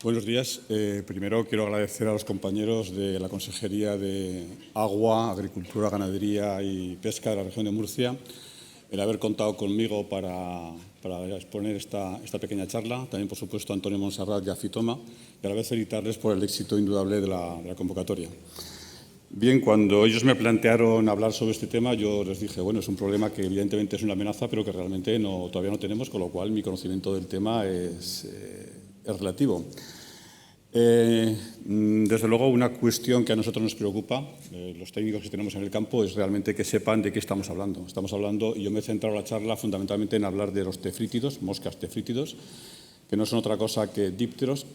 Buenos días. Primero quiero agradecer a los compañeros de la Consejería de Agua, Agricultura, Ganadería y Pesca de la región de Murcia el haber contado conmigo para exponer esta pequeña charla. También, por supuesto, a Antonio Monserrat y a Fitoma, y a la vez felicitarles por el éxito indudable de la convocatoria. Bien, cuando ellos me plantearon hablar sobre este tema, yo les dije, bueno, es un problema que evidentemente es una amenaza, pero que realmente todavía no tenemos, con lo cual mi conocimiento del tema es relativo. Desde luego, una cuestión que a nosotros nos preocupa, los técnicos que tenemos en el campo, es realmente que sepan de qué estamos hablando. Estamos hablando, y yo me he centrado la charla fundamentalmente en hablar de los tefrítidos, moscas tefrítidos, que no son otra cosa que dípteros,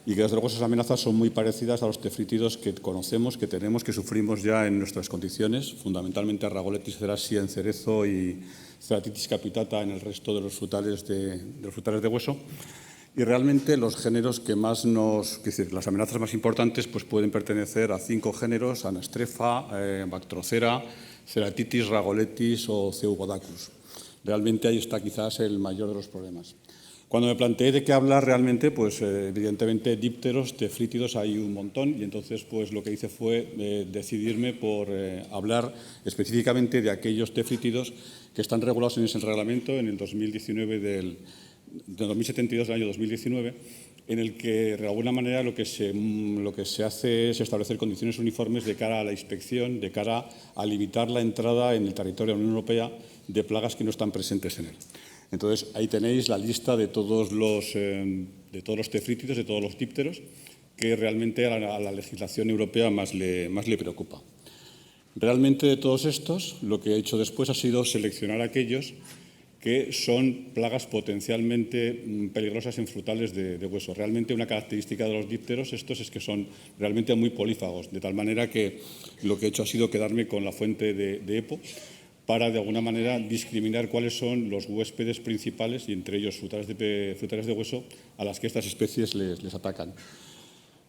y que desde luego esas amenazas son muy parecidas a los tefrítidos que conocemos, que tenemos, que sufrimos ya en nuestras condiciones, fundamentalmente Rhagoletis cerasi en cerezo y Ceratitis capitata en el resto de los frutales de hueso. Y realmente los géneros que más las amenazas más importantes pues pueden pertenecer a 5 géneros: Anastrefa, Bactrocera, Ceratitis, Rhagoletis o Ceubodacus. Realmente ahí está quizás el mayor de los problemas. Cuando me planteé de qué hablar realmente, pues evidentemente dípteros, tefrítidos hay un montón, y entonces pues lo que hice fue decidirme por hablar específicamente de aquellos tefrítidos que están regulados en ese reglamento en el 2019 de 2072 del año 2019, en el que de alguna manera lo que se hace es establecer condiciones uniformes de cara a la inspección, de cara a limitar la entrada en el territorio de la Unión Europea de plagas que no están presentes en él. Entonces, ahí tenéis la lista de todos los tefrítidos, de todos los dípteros, que realmente a la legislación europea más le preocupa. Realmente de todos estos, lo que he hecho después ha sido seleccionar aquellos que son plagas potencialmente peligrosas en frutales de hueso. Realmente una característica de los dípteros estos es que son realmente muy polífagos, de tal manera que lo que he hecho ha sido quedarme con la fuente de EPO para, de alguna manera, discriminar cuáles son los huéspedes principales, y entre ellos frutales de hueso, a las que estas especies les atacan.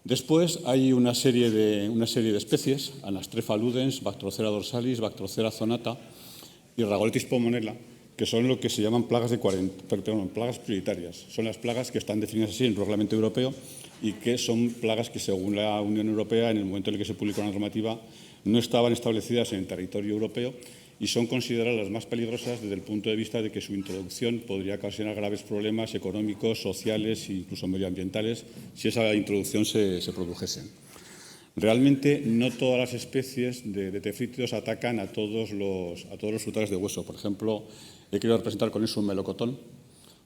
Después hay una serie de especies: Anastrefa ludens, Bactrocera dorsalis, Bactrocera zonata y Rhagoletis pomonella, que son lo que se llaman plagas prioritarias. Son las plagas que están definidas así en el reglamento europeo y que son plagas que, según la Unión Europea, en el momento en el que se publicó la normativa, no estaban establecidas en el territorio europeo y son consideradas las más peligrosas desde el punto de vista de que su introducción podría ocasionar graves problemas económicos, sociales e incluso medioambientales si esa introducción se produjese. Realmente no todas las especies de tefrítidos atacan a todos los frutales de hueso. Por ejemplo, he querido representar con eso un melocotón.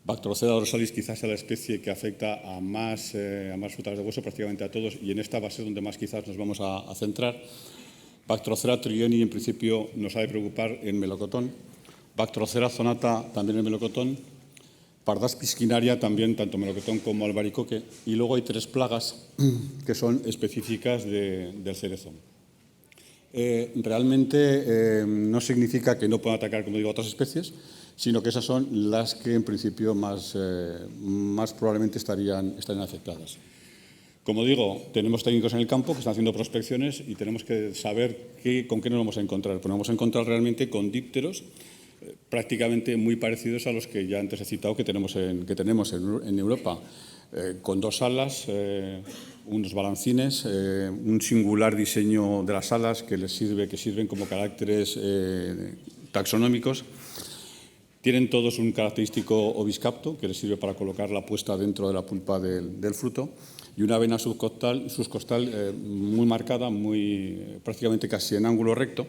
Bactrocera dorsalis quizás sea la especie que afecta a más frutales de hueso, prácticamente a todos, y en esta va a ser donde más quizás nos vamos a centrar. Bactrocera trioni, en principio, nos ha de preocupar en melocotón. Bactrocera zonata, también en melocotón. Pardas piscinaria, también, tanto melocotón como albaricoque. Y luego hay 3 plagas que son específicas del cerezo. Realmente no significa que no puedan atacar, como digo, a otras especies, sino que esas son las que en principio más probablemente estarían afectadas. Como digo, tenemos técnicos en el campo que están haciendo prospecciones y tenemos que saber con qué nos vamos a encontrar. Pues nos vamos a encontrar realmente con dípteros prácticamente muy parecidos a los que ya antes he citado que tenemos en Europa, con 2 alas, unos balancines, un singular diseño de las alas que sirven como caracteres taxonómicos. Tienen todos un característico oviscapto que les sirve para colocar la puesta dentro de la pulpa del fruto, y una vena subcostal muy marcada, prácticamente casi en ángulo recto,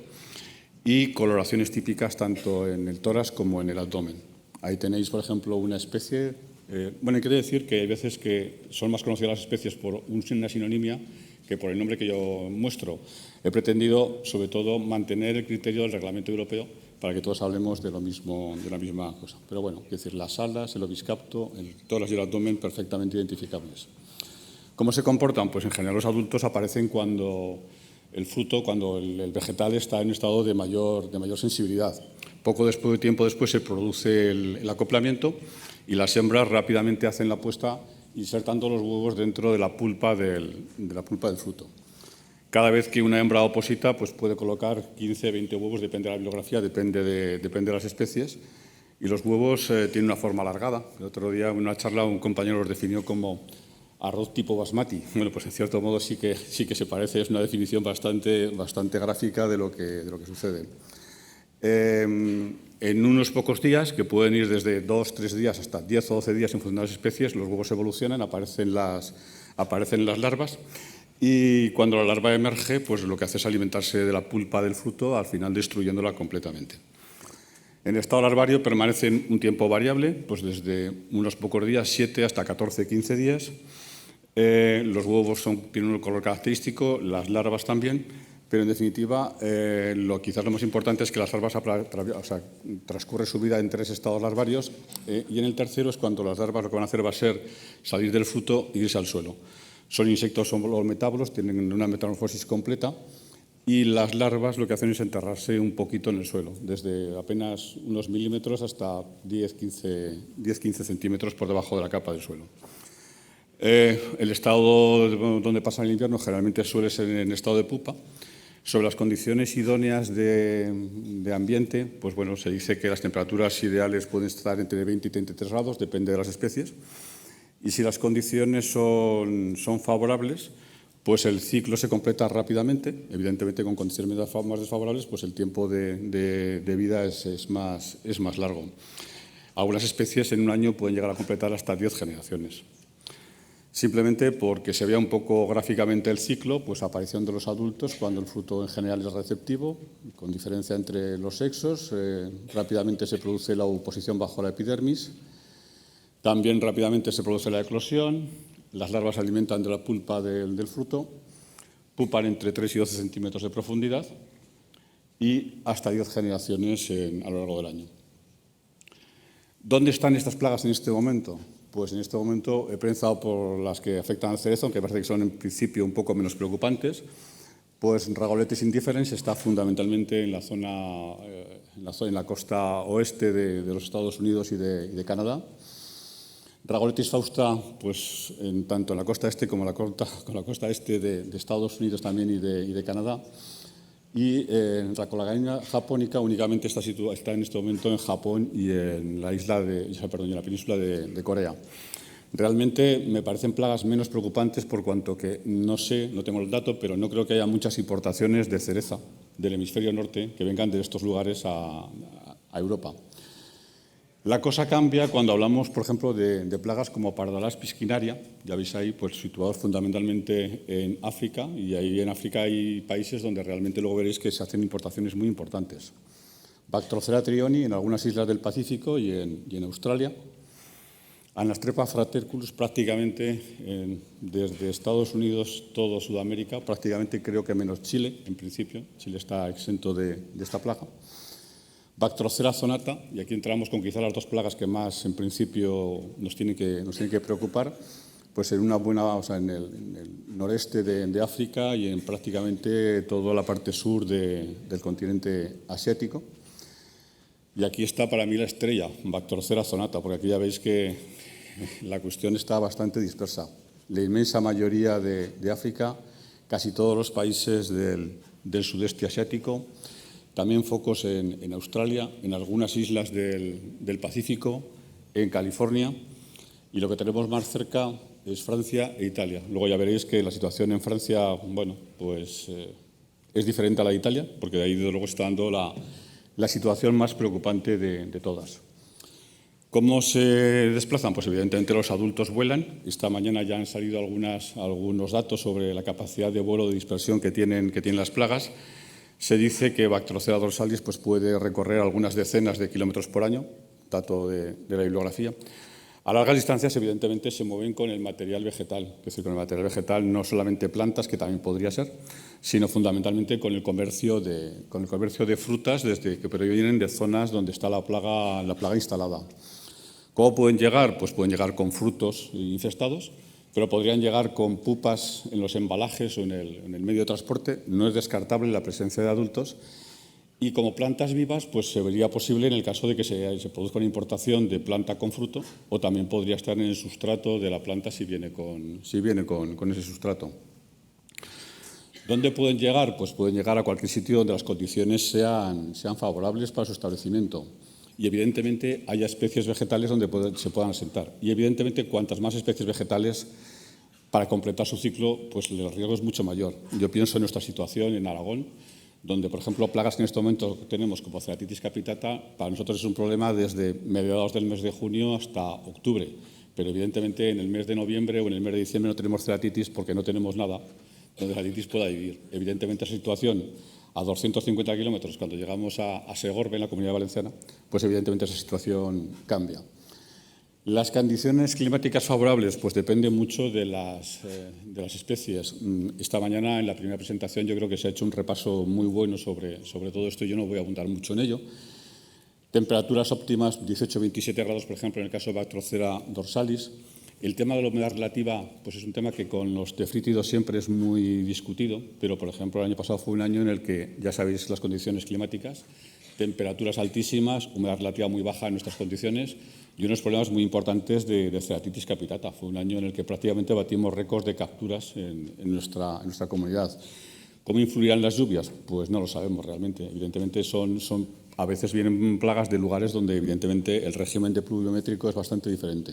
y coloraciones típicas tanto en el tórax como en el abdomen. Ahí tenéis, por ejemplo, una especie. Quiere decir que hay veces que son más conocidas las especies por una sinonimia que por el nombre que yo muestro. He pretendido, sobre todo, mantener el criterio del reglamento europeo para que todos hablemos de la misma cosa. Pero bueno, es decir, las alas, el oviscapto, el tórax y el abdomen perfectamente identificables. ¿Cómo se comportan? Pues en general los adultos aparecen cuando el vegetal está en un estado de mayor sensibilidad. Tiempo después se produce el acoplamiento y las hembras rápidamente hacen la puesta, insertando los huevos dentro de la pulpa del fruto. Cada vez que una hembra oposita pues puede colocar 15, 20 huevos, depende de la bibliografía, depende de las especies, y los huevos tienen una forma alargada. El otro día en una charla un compañero los definió como arroz tipo basmati. Bueno, pues en cierto modo sí que se parece, es una definición bastante gráfica de lo que sucede. En unos pocos días, que pueden ir desde 2 o 3 días hasta 10 o 12 días en función de las especies, los huevos evolucionan, aparecen las larvas, y cuando la larva emerge, pues lo que hace es alimentarse de la pulpa del fruto, al final destruyéndola completamente. En estado larvario permanecen un tiempo variable, pues desde unos pocos días, 7 hasta 14, 15 días. Los huevos tienen un color característico, las larvas también, pero en definitiva, quizás lo más importante es que las larvas transcurre su vida en 3 estados larvarios, y en el tercero es cuando las larvas lo que van a hacer va a ser salir del fruto e irse al suelo. Son insectos metábolos, tienen una metamorfosis completa, y las larvas lo que hacen es enterrarse un poquito en el suelo, desde apenas unos milímetros hasta 10-15 centímetros por debajo de la capa del suelo. El estado donde pasan el invierno generalmente suele ser en estado de pupa. Sobre las condiciones idóneas de ambiente, pues bueno, se dice que las temperaturas ideales pueden estar entre 20 y 33 grados, depende de las especies. Y si las condiciones son favorables, pues el ciclo se completa rápidamente. Evidentemente, con condiciones más desfavorables, pues el tiempo de vida es más largo. Algunas especies en un año pueden llegar a completar hasta 10 generaciones. Simplemente porque se vea un poco gráficamente el ciclo, pues aparición de los adultos cuando el fruto en general es receptivo, con diferencia entre los sexos. Rápidamente se produce la oposición bajo la epidermis. También rápidamente se produce la eclosión. Las larvas se alimentan de la pulpa del fruto, pupan entre 3 y 12 centímetros de profundidad y hasta 10 generaciones a lo largo del año. ¿Dónde están estas plagas en este momento? Pues en este momento he pensado por las que afectan al cerezo, aunque parece que son en principio un poco menos preocupantes. Pues Rhagoletis indiferens está fundamentalmente en la costa oeste de los Estados Unidos y de Canadá. Rhagoletis fausta, pues tanto en la costa este como en la costa este de Estados Unidos también y de Canadá. Y Rhacolagina japonica únicamente está en este momento en Japón y en la península de Corea. Realmente me parecen plagas menos preocupantes por cuanto que no tengo el dato, pero no creo que haya muchas importaciones de cereza del hemisferio norte que vengan de estos lugares a Europa. La cosa cambia cuando hablamos, por ejemplo, de plagas como Pardalas piscinaria. Ya veis ahí, pues situados fundamentalmente en África, y ahí en África hay países donde realmente luego veréis que se hacen importaciones muy importantes. Bactrocera trioni en algunas islas del Pacífico y en Australia. Anastrepa fraterculus prácticamente desde Estados Unidos, todo Sudamérica, prácticamente creo que menos Chile, en principio. Chile está exento de esta plaga. Bactrocera zonata, y aquí entramos con quizás las 2 plagas que más en principio nos tienen que preocupar, pues en en el noreste de África y en prácticamente toda la parte sur del continente asiático. Y aquí está para mí la estrella, Bactrocera zonata, porque aquí ya veis que la cuestión está bastante dispersa. La inmensa mayoría de África, casi todos los países del sudeste asiático, también focos en Australia, en algunas islas del Pacífico, en California, y lo que tenemos más cerca es Francia e Italia. Luego ya veréis que la situación en Francia, bueno, pues es diferente a la de Italia, porque de ahí desde luego está dando la situación más preocupante de todas. ¿Cómo se desplazan? Pues evidentemente los adultos vuelan. Esta mañana ya han salido algunos datos sobre la capacidad de vuelo de dispersión que tienen las plagas. Se dice que Bactrocera dorsalis pues puede recorrer algunas decenas de kilómetros por año, dato de la bibliografía. A largas distancias, evidentemente, se mueven con el material vegetal, es decir, con el material vegetal no solamente plantas, que también podría ser, sino fundamentalmente con el comercio de frutas que provienen de zonas donde está la plaga instalada. ¿Cómo pueden llegar? Pues pueden llegar con frutos infestados, pero podrían llegar con pupas en los embalajes o en el medio de transporte. No es descartable la presencia de adultos. Y como plantas vivas, pues se vería posible en el caso de que se produzca una importación de planta con fruto, o también podría estar en el sustrato de la planta si viene con ese sustrato. ¿Dónde pueden llegar? Pues pueden llegar a cualquier sitio donde las condiciones sean favorables para su establecimiento. Y evidentemente haya especies vegetales donde se puedan asentar. Y evidentemente cuantas más especies vegetales, para completar su ciclo, pues el riesgo es mucho mayor. Yo pienso en nuestra situación en Aragón, donde, por ejemplo, plagas que en este momento tenemos como ceratitis capitata, para nosotros es un problema desde mediados del mes de junio hasta octubre. Pero, evidentemente, en el mes de noviembre o en el mes de diciembre no tenemos ceratitis porque no tenemos nada donde la ceratitis pueda vivir. Evidentemente, esa situación a 250 kilómetros, cuando llegamos a Segorbe, en la Comunidad Valenciana, pues evidentemente esa situación cambia. Las condiciones climáticas favorables pues dependen mucho de las especies. Esta mañana, en la primera presentación, yo creo que se ha hecho un repaso muy bueno sobre todo esto. Yo no voy a abundar mucho en ello. Temperaturas óptimas, 18-27 grados, por ejemplo, en el caso de Bactrocera dorsalis. El tema de la humedad relativa pues es un tema que con los tefrítidos siempre es muy discutido, pero, por ejemplo, el año pasado fue un año en el que, ya sabéis, las condiciones climáticas, temperaturas altísimas, humedad relativa muy baja en nuestras condiciones y unos problemas muy importantes de ceratitis capitata. Fue un año en el que prácticamente batimos récords de capturas en nuestra comunidad. ¿Cómo influirán las lluvias? Pues no lo sabemos realmente. Evidentemente a veces vienen plagas de lugares donde evidentemente el régimen de pluviométrico es bastante diferente.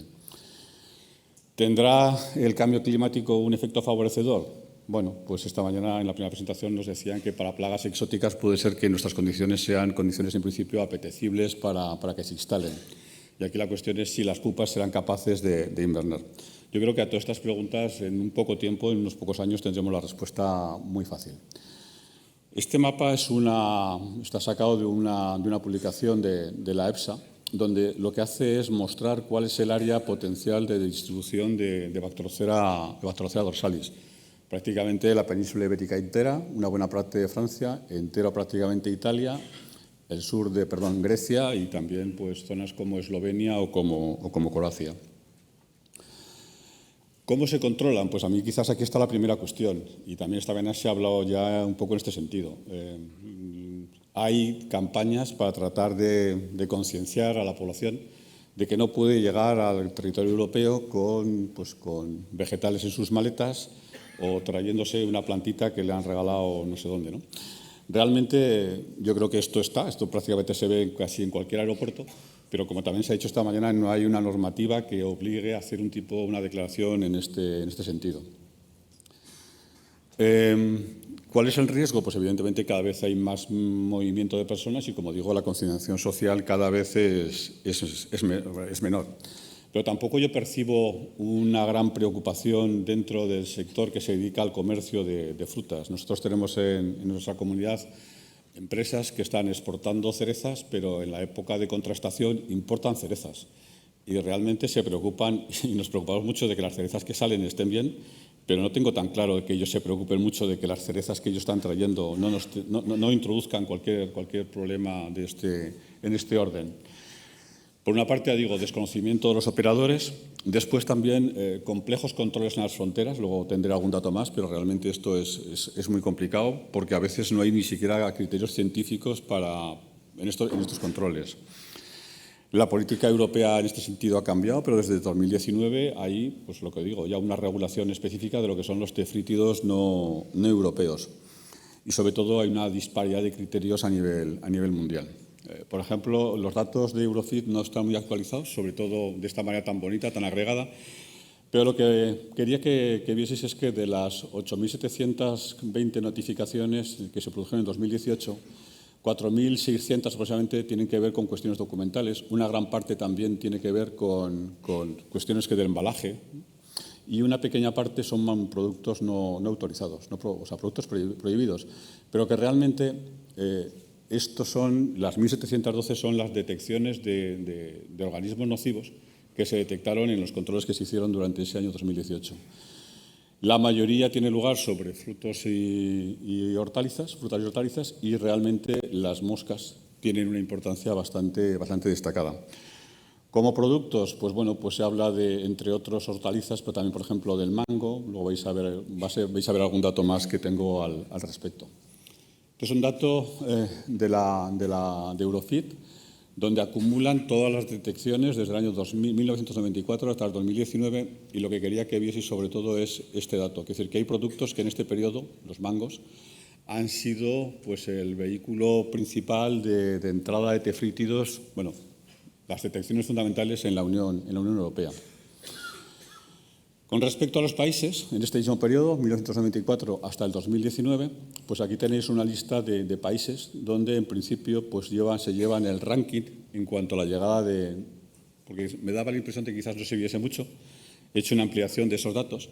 ¿Tendrá el cambio climático un efecto favorecedor? Bueno, pues esta mañana en la primera presentación nos decían que para plagas exóticas puede ser que nuestras condiciones sean condiciones en principio apetecibles para que se instalen. Y aquí la cuestión es si las pupas serán capaces de invernar. Yo creo que a todas estas preguntas en un poco tiempo, en unos pocos años, tendremos la respuesta muy fácil. Este mapa está sacado de una publicación de la EFSA, donde lo que hace es mostrar cuál es el área potencial de distribución de Bactrocera dorsalis. Prácticamente la península ibérica entera, una buena parte de Francia, entero prácticamente Italia, el sur de Grecia y también pues, zonas como Eslovenia o como Croacia. ¿Cómo se controlan? Pues a mí quizás aquí está la primera cuestión y también esta mañana se ha hablado ya un poco en este sentido. Hay campañas para tratar de concienciar a la población de que no puede llegar al territorio europeo con vegetales en sus maletas o trayéndose una plantita que le han regalado no sé dónde, ¿no? Realmente yo creo que esto prácticamente se ve casi en cualquier aeropuerto, pero como también se ha dicho esta mañana, no hay una normativa que obligue a hacer una declaración en este sentido. ¿Cuál es el riesgo? Pues evidentemente cada vez hay más movimiento de personas y, como digo, la concienciación social cada vez es menor. Pero tampoco yo percibo una gran preocupación dentro del sector que se dedica al comercio de frutas. Nosotros tenemos en nuestra comunidad empresas que están exportando cerezas, pero en la época de contrastación importan cerezas. Y realmente se preocupan, y nos preocupamos mucho de que las cerezas que salen estén bien, pero no tengo tan claro que ellos se preocupen mucho de que las cerezas que ellos están trayendo no introduzcan cualquier problema en este orden. Por una parte, digo, desconocimiento de los operadores. Después también complejos controles en las fronteras. Luego tendré algún dato más, pero realmente esto es muy complicado porque a veces no hay ni siquiera criterios científicos en estos controles. La política europea en este sentido ha cambiado, pero desde 2019 hay, pues lo que digo, ya una regulación específica de lo que son los tefrítidos no europeos. Y sobre todo hay una disparidad de criterios a nivel mundial. Por ejemplo, los datos de Eurofit no están muy actualizados, sobre todo de esta manera tan bonita, tan agregada, pero lo que quería que vieseis es que de las 8.720 notificaciones que se produjeron en 2018, 4.600 aproximadamente tienen que ver con cuestiones documentales, una gran parte también tiene que ver con cuestiones del embalaje y una pequeña parte son productos no autorizados, o sea, productos prohibidos, pero que realmente las 1.712 son las detecciones de organismos nocivos que se detectaron en los controles que se hicieron durante ese año 2018. La mayoría tiene lugar sobre frutos y hortalizas, y realmente las moscas tienen una importancia bastante destacada. Como productos, pues bueno, pues se habla de, entre otros, hortalizas, pero también, por ejemplo, del mango. Luego vais a ver algún dato más que tengo al respecto. Este es un dato de Eurofit, donde acumulan todas las detecciones desde el año 1994 hasta el 2019, y lo que quería que vieseis sobre todo es este dato. Es decir, que hay productos que en este periodo, los mangos, han sido pues, el vehículo principal de entrada de tefrítidos, las detecciones fundamentales en la Unión Europea. Con respecto a los países, en este mismo periodo, 1994 hasta el 2019, pues aquí tenéis una lista de países donde en principio pues se llevan el ranking en cuanto a la llegada de... Porque me daba la impresión de que quizás no se viese mucho. He hecho una ampliación de esos datos.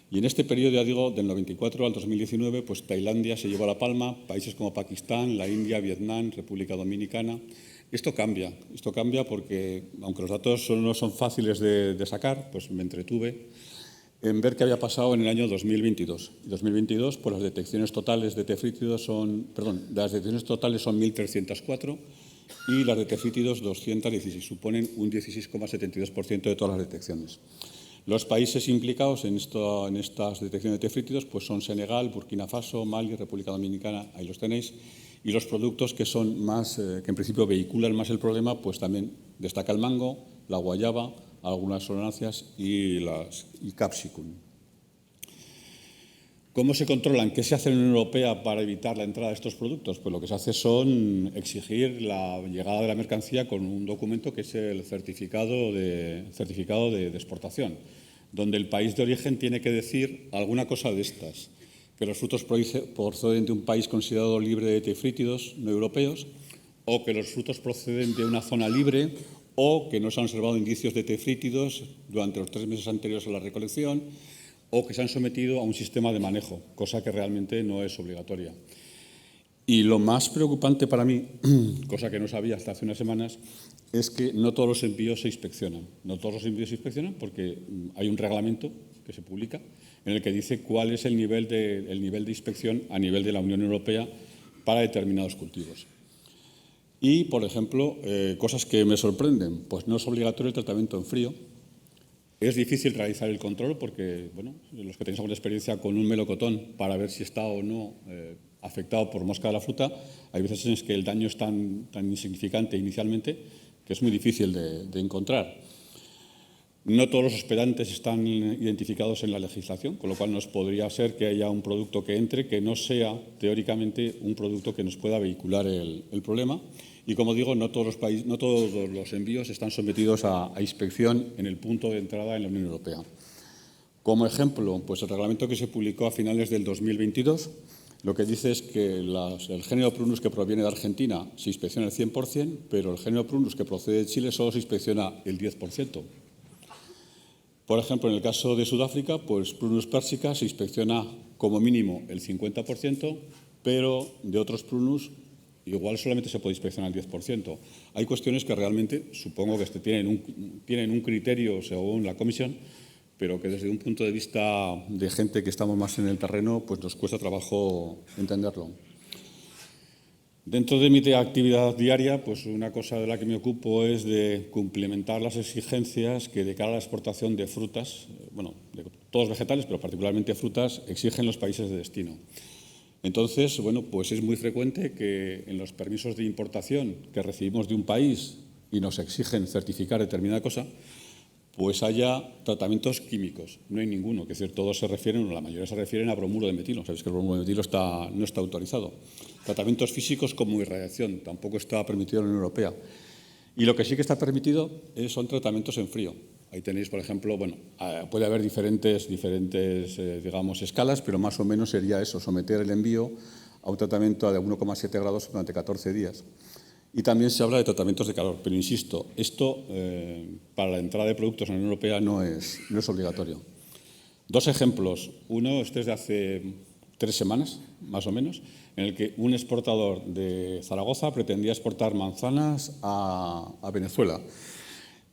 Y en este periodo, ya digo, del 94 al 2019, pues Tailandia se llevó la palma, países como Pakistán, la India, Vietnam, República Dominicana. Esto cambia porque, aunque los datos no son fáciles de sacar, pues me entretuve en ver qué había pasado en el año 2022. En 2022, pues las detecciones totales de tefrítidos son 1.304 y las de tefrítidos 216, suponen un 16,72% de todas las detecciones. Los países implicados en estas detecciones de tefrítidos pues son Senegal, Burkina Faso, Mali, República Dominicana, ahí los tenéis, y los productos que son más, que en principio vehiculan más el problema, pues también destaca el mango, la guayaba, algunas soláceas y capsicum. ¿Cómo se controlan? ¿Qué se hace en la Unión Europea para evitar la entrada de estos productos? Pues lo que se hace son exigir la llegada de la mercancía con un documento que es el certificado de exportación, donde el país de origen tiene que decir alguna cosa de estas, que los frutos proceden de un país considerado libre de tefrítidos no europeos, o que los frutos proceden de una zona libre, o que no se han observado indicios de tefrítidos durante los 3 meses anteriores a la recolección, o que se han sometido a un sistema de manejo, cosa que realmente no es obligatoria. Y lo más preocupante para mí, cosa que no sabía hasta hace unas semanas, es que no todos los envíos se inspeccionan. No todos los envíos se inspeccionan porque hay un reglamento que se publica en el que dice cuál es el nivel de inspección a nivel de la Unión Europea para determinados cultivos. Y, por ejemplo, cosas que me sorprenden, pues no es obligatorio el tratamiento en frío. Es difícil realizar el control porque, bueno, los que tenéis alguna experiencia con un melocotón para ver si está o no afectado por mosca de la fruta, hay veces en que el daño es tan insignificante inicialmente que es muy difícil de encontrar. No todos los hospedantes están identificados en la legislación, con lo cual nos podría ser que haya un producto que entre que no sea teóricamente un producto que nos pueda vehicular el problema. Y, como digo, no todos los envíos están sometidos a inspección en el punto de entrada en la Unión Europea. Como ejemplo, pues el reglamento que se publicó a finales del 2022 lo que dice es que el género Prunus que proviene de Argentina se inspecciona el 100%, pero el género Prunus que procede de Chile solo se inspecciona el 10%. Por ejemplo, en el caso de Sudáfrica, pues Prunus persica se inspecciona como mínimo el 50%, pero de otros Prunus igual solamente se puede inspeccionar el 10%. Hay cuestiones que realmente supongo que tienen un criterio según la comisión, pero que desde un punto de vista de gente que estamos más en el terreno, pues nos cuesta trabajo entenderlo. Dentro de mi actividad diaria, pues una cosa de la que me ocupo es de cumplimentar las exigencias que de cara a la exportación de frutas, bueno, de todos vegetales, pero particularmente frutas, exigen los países de destino. Entonces, bueno, pues es muy frecuente que en los permisos de importación que recibimos de un país y nos exigen certificar determinada cosa, pues haya tratamientos químicos. No hay ninguno, que es decir, todos se refieren, la mayoría se refieren a bromuro de metilo. Sabéis que el bromuro de metilo no está autorizado. Tratamientos físicos como irradiación, tampoco está permitido en la Unión Europea. Y lo que sí que está permitido son tratamientos en frío. Ahí tenéis, por ejemplo, bueno, puede haber diferentes digamos, escalas, pero más o menos sería eso, someter el envío a un tratamiento de 1,7 grados durante 14 días. Y también se habla de tratamientos de calor, pero insisto, esto para la entrada de productos en la Unión Europea no es obligatorio. Dos ejemplos. Uno, este es de hace 3 semanas, más o menos, en el que un exportador de Zaragoza pretendía exportar manzanas a Venezuela.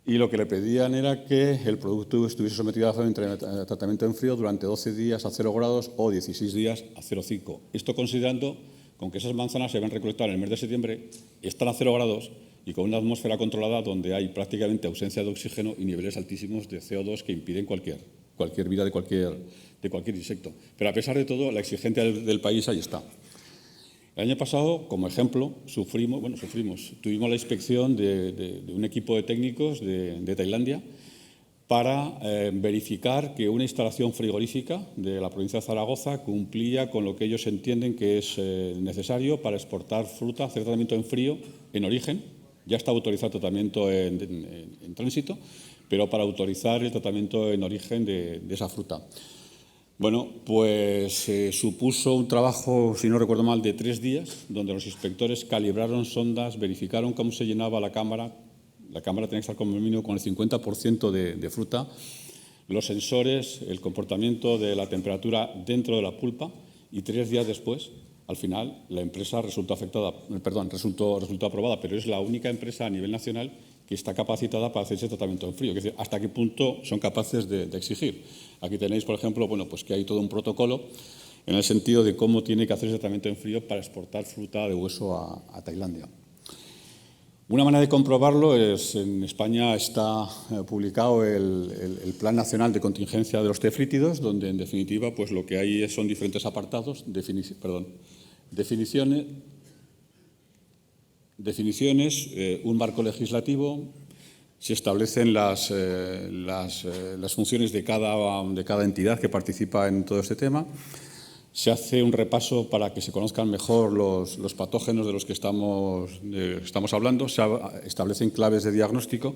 Y lo que le pedían era que el producto estuviese sometido a tratamiento en frío durante 12 días a 0 grados o 16 días a 0,5. Esto considerando con que esas manzanas se ven recolectadas en el mes de septiembre, están a 0 grados y con una atmósfera controlada donde hay prácticamente ausencia de oxígeno y niveles altísimos de CO2 que impiden cualquier vida de cualquier insecto. Pero a pesar de todo, la exigencia del país ahí está. El año pasado, como ejemplo, tuvimos la inspección de un equipo de técnicos de Tailandia para verificar que una instalación frigorífica de la provincia de Zaragoza cumplía con lo que ellos entienden que es necesario para exportar fruta, hacer tratamiento en frío en origen. Ya está autorizado tratamiento en tránsito, pero para autorizar el tratamiento en origen de esa fruta. Bueno, pues supuso un trabajo, si no recuerdo mal, de 3 días, donde los inspectores calibraron sondas, verificaron cómo se llenaba la cámara. La cámara tenía que estar como mínimo con el 50% de fruta, los sensores, el comportamiento de la temperatura dentro de la pulpa, y 3 días después, al final, la empresa resultó aprobada, pero es la única empresa a nivel nacional que está capacitada para hacer ese tratamiento en frío. Es decir, hasta qué punto son capaces de exigir. Aquí tenéis, por ejemplo, bueno, pues que hay todo un protocolo en el sentido de cómo tiene que hacer ese tratamiento en frío para exportar fruta de hueso a Tailandia. Una manera de comprobarlo es, en España está publicado el Plan Nacional de Contingencia de los Tefrítidos, donde en definitiva pues lo que hay son diferentes apartados, definiciones, un marco legislativo, se establecen las funciones de cada entidad que participa en todo este tema. Se hace un repaso para que se conozcan mejor los patógenos de los que estamos hablando, se establecen claves de diagnóstico,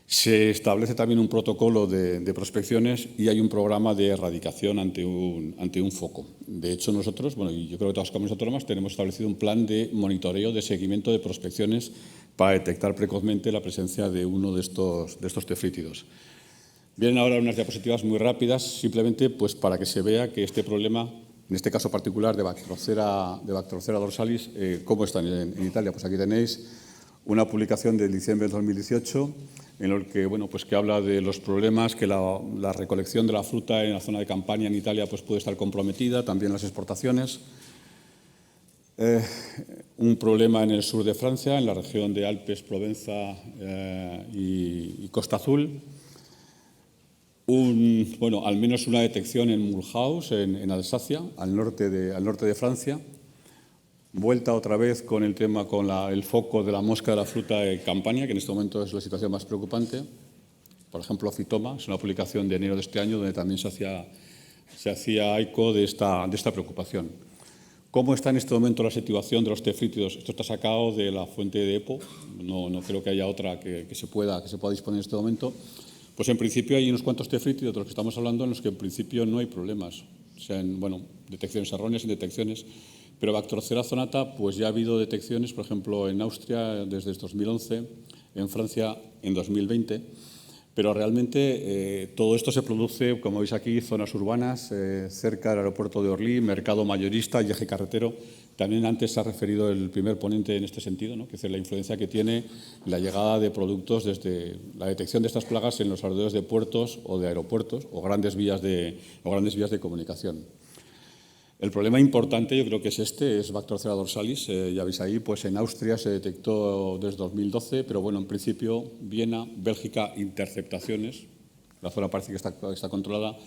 se establece también un protocolo de prospecciones y hay un programa de erradicación ante un foco. De hecho, nosotros, bueno, y yo creo que todas las comunidades autónomas tenemos establecido un plan de monitoreo, de seguimiento de prospecciones para detectar precozmente la presencia de uno de estos tefrítidos. Vienen ahora unas diapositivas muy rápidas, simplemente pues para que se vea que este problema, en este caso particular de Bactrocera dorsalis, ¿cómo está en Italia? Pues aquí tenéis una publicación de diciembre de 2018 en el que, bueno, pues que habla de los problemas, que la recolección de la fruta en la zona de Campania en Italia pues puede estar comprometida, también las exportaciones. Un problema en el sur de Francia, en la región de Alpes, Provenza y Costa Azul. Al menos una detección en Mulhouse, en Alsacia, al norte de Francia. Vuelta otra vez con el tema, con el foco de la mosca de la fruta de Campania, que en este momento es la situación más preocupante. Por ejemplo, Fitoma, es una publicación de enero de este año donde también se hacía eco de esta preocupación. ¿Cómo está en este momento la situación de los tefrítidos? Esto está sacado de la fuente de EPO, no creo que haya otra que se pueda disponer en este momento. Pues en principio hay unos cuantos tefrítidos de los que estamos hablando en los que en principio no hay problemas. Sean, detecciones erróneas, indetecciones. Pero Bactrocera zonata, pues ya ha habido detecciones, por ejemplo, en Austria desde 2011, en Francia en 2020. Pero realmente todo esto se produce, como veis aquí, zonas urbanas, cerca del aeropuerto de Orly, mercado mayorista y eje carretero. También antes se ha referido el primer ponente en este sentido, ¿no? Que es la influencia que tiene la llegada de productos desde la detección de estas plagas en los alrededores de puertos o de aeropuertos o grandes vías de comunicación. El problema importante yo creo que es Bactrocera dorsalis. Ya veis ahí, pues en Austria se detectó desde 2012, pero bueno, en principio Viena, Bélgica, interceptaciones. La zona parece que está controlada.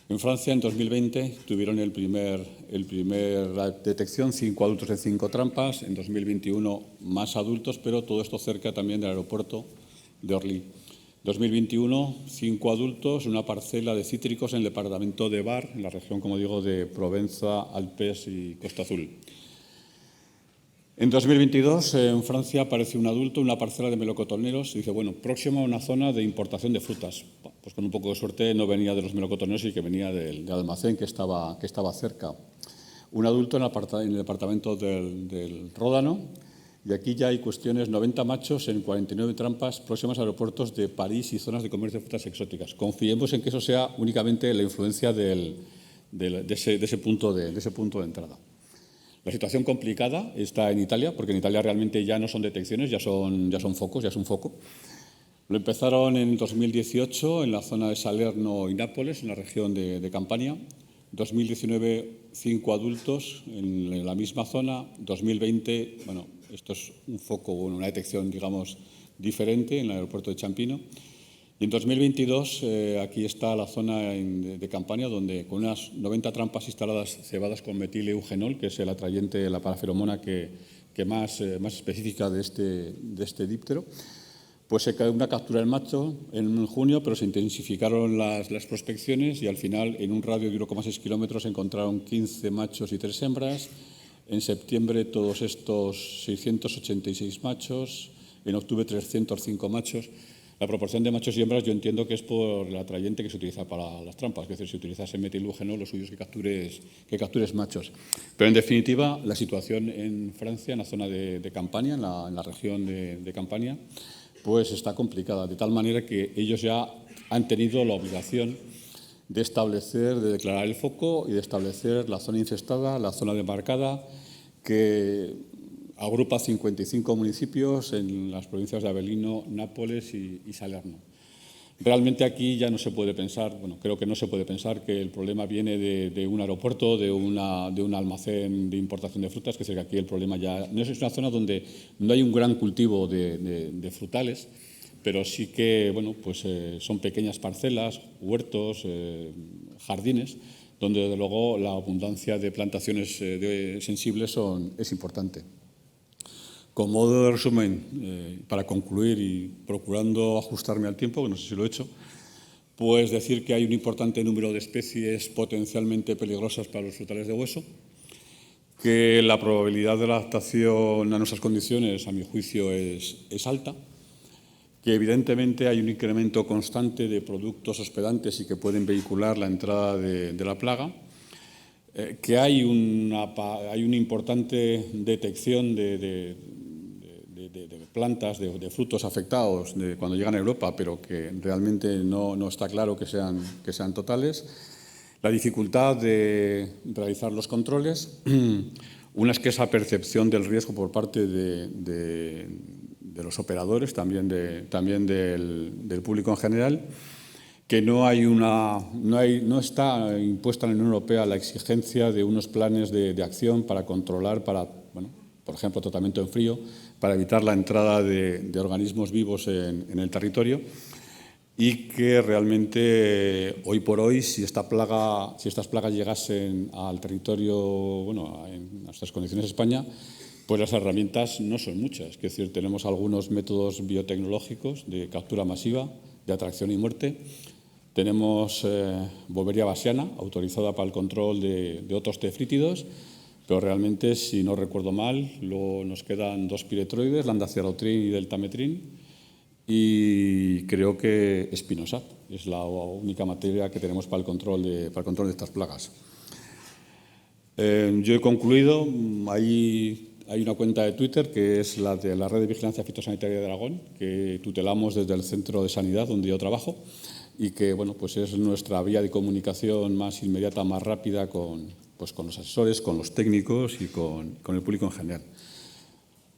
En Francia, en 2020, tuvieron la detección, 5 adultos en 5 trampas. En 2021, más adultos, pero todo esto cerca también del aeropuerto de Orly. 2021, 5 adultos, una parcela de cítricos en el departamento de Var, en la región, como digo, de Provenza, Alpes y Costa Azul. En 2022, en Francia, aparece un adulto, una parcela de melocotoneros, y dice, bueno, próximo a una zona de importación de frutas. Pues con un poco de suerte no venía de los melocotoneros y que venía del almacén que estaba cerca. Un adulto en el departamento del Ródano, y aquí ya hay cuestiones, 90 machos en 49 trampas próximas a aeropuertos de París y zonas de comercio de frutas exóticas. Confiemos en que eso sea únicamente la influencia de ese punto de entrada. La situación complicada está en Italia, porque en Italia realmente ya no son detecciones, ya son focos, ya es un foco. Lo empezaron en 2018 en la zona de Salerno y Nápoles, en la región de Campania. 2019, 5 adultos en la misma zona. 2020, esto es un foco, una detección, digamos, diferente en el aeropuerto de Ciampino. Y en 2022, aquí está la zona de Campania, donde con unas 90 trampas instaladas cebadas con metileugenol, que es el atrayente, la paraferomona que más específica de este díptero, pues se cae una captura del macho en junio, pero se intensificaron las prospecciones y al final, en un radio de 1,6 kilómetros, se encontraron 15 machos y 3 hembras. En septiembre, todos estos 686 machos. En octubre, 305 machos. La proporción de machos y hembras yo entiendo que es por el atrayente que se utiliza para las trampas, es decir, si utilizas el metilúgeno, lo suyo es que captures machos. Pero en definitiva, la situación en Francia, en la zona de Campania, en la región de Campania, pues está complicada, de tal manera que ellos ya han tenido la obligación de establecer, de declarar el foco y de establecer la zona infestada, la zona demarcada, que agrupa 55 municipios en las provincias de Avellino, Nápoles y Salerno. Realmente aquí ya no se puede pensar, bueno, creo que no se puede pensar que el problema viene de un aeropuerto, de un almacén de importación de frutas, que es que aquí el problema ya no es una zona donde no hay un gran cultivo de frutales, pero sí que, bueno, pues son pequeñas parcelas, huertos, jardines, donde desde luego la abundancia de plantaciones sensibles es importante. Con modo de resumen, para concluir y procurando ajustarme al tiempo, que no sé si lo he hecho, pues decir que hay un importante número de especies potencialmente peligrosas para los frutales de hueso, que la probabilidad de la adaptación a nuestras condiciones, a mi juicio, es alta, que evidentemente hay un incremento constante de productos hospedantes y que pueden vehicular la entrada de la plaga, que hay una importante detección de plantas, de frutos afectados cuando llegan a Europa, pero que realmente no está claro que sean totales. La dificultad de realizar los controles, una escasa percepción del riesgo por parte de los operadores, también del público en general, que no está impuesta en la Unión Europea la exigencia de unos planes de acción para controlar, por ejemplo, tratamiento en frío, para evitar la entrada de organismos vivos en el territorio, y que realmente hoy por hoy, si estas plagas llegasen al territorio, bueno, en nuestras condiciones de España, pues las herramientas no son muchas. Es decir, tenemos algunos métodos biotecnológicos de captura masiva, de atracción y muerte. Tenemos Boveria bassiana, autorizada para el control de otros tefrítidos, pero realmente, si no recuerdo mal, luego nos quedan 2 piretroides, landacerotrin y deltametrin, y creo que Spinosad es la única materia que tenemos para el control de estas plagas. Yo he concluido. Hay una cuenta de Twitter que es la de la Red de Vigilancia Fitosanitaria de Aragón, que tutelamos desde el Centro de Sanidad donde yo trabajo, y que bueno, pues es nuestra vía de comunicación más inmediata, más rápida con los asesores, con los técnicos y con el público en general.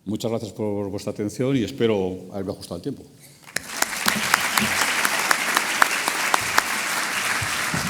Muchas gracias por vuestra atención y espero haberme ajustado al tiempo.